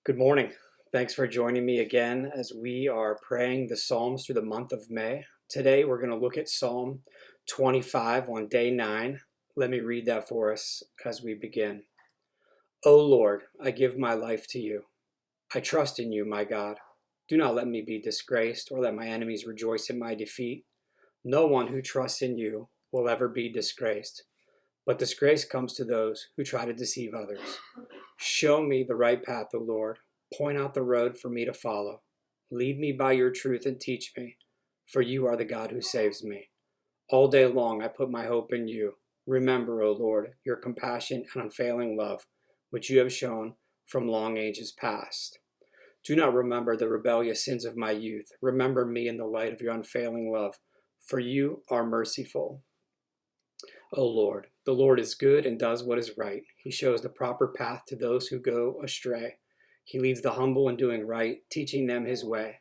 Good morning. Thanks for joining me again as we are praying the Psalms through the month of May. Today we're going to look at Psalm 25 on day 9. Let me read that for us as we begin. O Lord, I give my life to you. I trust in you, my God. Do not let me be disgraced or let my enemies rejoice in my defeat. No one who trusts in you will ever be disgraced, but disgrace comes to those who try to deceive others. Show me the right path, O Lord. Point out the road for me to follow. Lead me by your truth and teach me, for you are the God who saves me. All day long I put my hope in you. Remember, O Lord, your compassion and unfailing love, which you have shown from long ages past. Do not remember the rebellious sins of my youth. Remember me in the light of your unfailing love, for you are merciful. O Lord, the Lord is good and does what is right. He shows the proper path to those who go astray. He leads the humble in doing right, teaching them his way.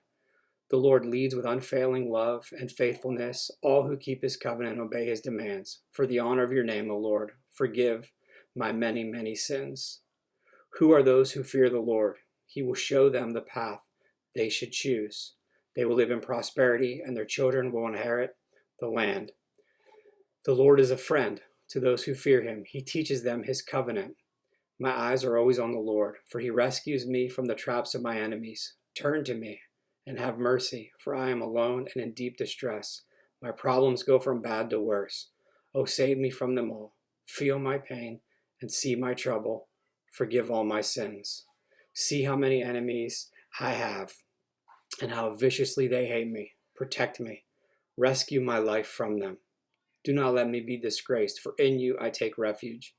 The Lord leads with unfailing love and faithfulness all who keep his covenant and obey his demands. For the honor of your name, O Lord, forgive my many, many sins. Who are those who fear the Lord? He will show them the path they should choose. They will live in prosperity, and their children will inherit the land. The Lord is a friend to those who fear him. He teaches them his covenant. My eyes are always on the Lord, for he rescues me from the traps of my enemies. Turn to me and have mercy, for I am alone and in deep distress. My problems go from bad to worse. Oh, save me from them all. Feel my pain and see my trouble. Forgive all my sins. See how many enemies I have and how viciously they hate me. Protect me. Rescue my life from them. Do not let me be disgraced, for in you I take refuge.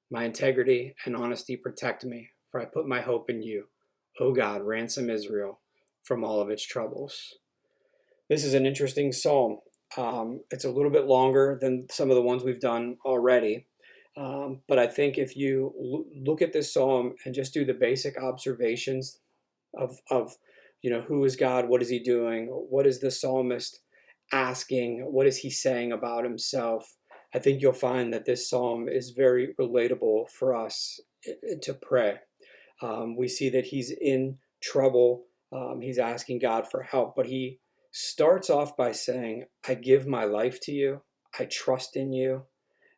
My integrity and honesty protect me, for I put my hope in you. O God, ransom Israel from all of its troubles. This is an interesting psalm. It's a little bit longer than some of the ones we've done already. But I think if you look at this psalm and just do the basic observations of who is God, what is he doing, what is the psalmist asking, what is he saying about himself, I think you'll find that this psalm is very relatable for us to pray. We see that he's in trouble. He's asking God for help, but he starts off by saying, I give my life to you. I trust in you.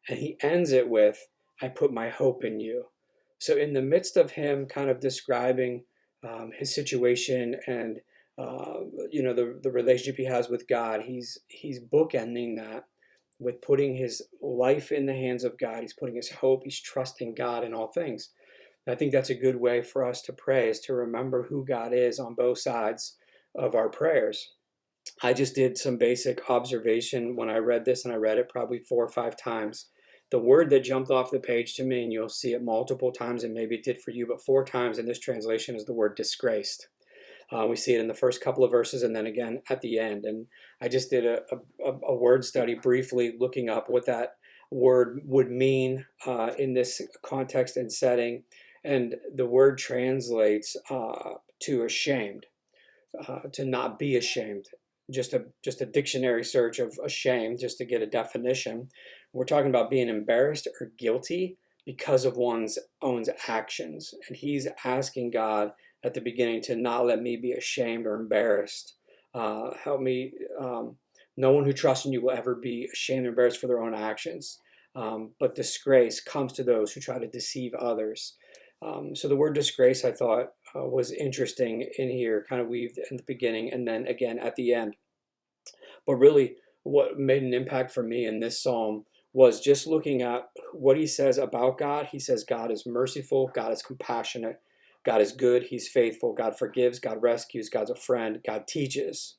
And he ends it with, I put my hope in you. So in the midst of him kind of describing his situation and the relationship he has with God, he's bookending that with putting his life in the hands of God. He's putting his hope, he's trusting God in all things. And I think that's a good way for us to pray, is to remember who God is on both sides of our prayers. I just did some basic observation when I read this, and I read it probably 4 or 5 times. The word that jumped off the page to me, and you'll see it multiple times, and maybe it did for you, but 4 times in this translation, is the word disgraced. We see it in the first couple of verses and then again at the end. And I just did a word study briefly looking up what that word would mean in this context and setting. And the word translates to ashamed, to not be ashamed. Just a dictionary search of ashamed, just to get a definition. We're talking about being embarrassed or guilty because of one's own actions. And he's asking God at the beginning to not let me be ashamed or embarrassed. Help me. No one who trusts in you will ever be ashamed or embarrassed for their own actions. But disgrace comes to those who try to deceive others. So the word disgrace, I thought, was interesting in here, kind of weaved in the beginning and then again at the end. But really, what made an impact for me in this psalm was just looking at what he says about God. He says God is merciful, God is compassionate, God is good, he's faithful, God forgives, God rescues, God's a friend, God teaches.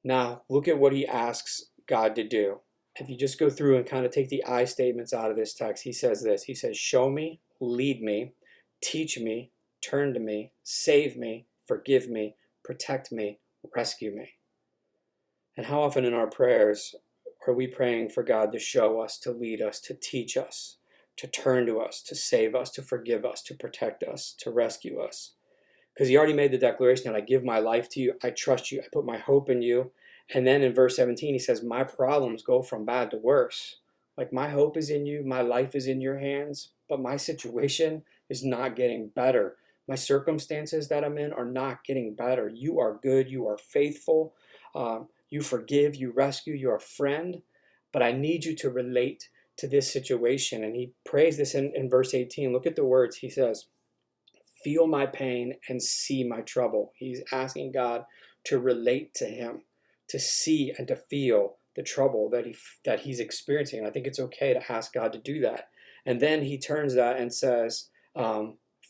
Now, look at what he asks God to do. If you just go through and kind of take the I statements out of this text, he says this. He says, show me, lead me, teach me, turn to me, save me, forgive me, protect me, rescue me. And how often in our prayers are we praying for God to show us, to lead us, to teach us, to turn to us, to save us, to forgive us, to protect us, to rescue us? Because he already made the declaration that I give my life to you, I trust you, I put my hope in you. And then in verse 17, he says, my problems go from bad to worse. Like, my hope is in you, my life is in your hands, but my situation is not getting better. My circumstances that I'm in are not getting better. You are good. You are faithful. You forgive. You rescue. You're a friend. But I need you to relate to this situation. And he prays this in verse 18. Look at the words. He says, feel my pain and see my trouble. He's asking God to relate to him, to see and to feel the trouble that he's experiencing. And I think it's okay to ask God to do that. And then he turns that and says,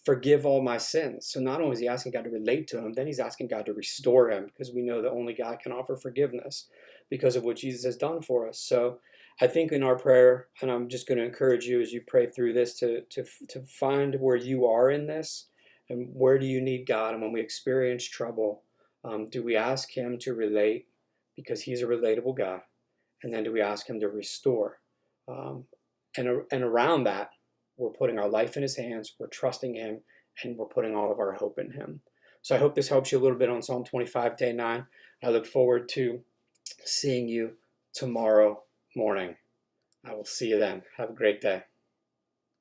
forgive all my sins. So not only is he asking God to relate to him, then he's asking God to restore him, because we know that only God can offer forgiveness because of what Jesus has done for us. So I think in our prayer, and I'm just going to encourage you as you pray through this to find where you are in this and where do you need God. And when we experience trouble, do we ask him to relate because he's a relatable God? And then do we ask him to restore? And around that, we're putting our life in his hands, we're trusting him, and we're putting all of our hope in him. So I hope this helps you a little bit on Psalm 25, day 9. I look forward to seeing you tomorrow morning. I will see you then. Have a great day.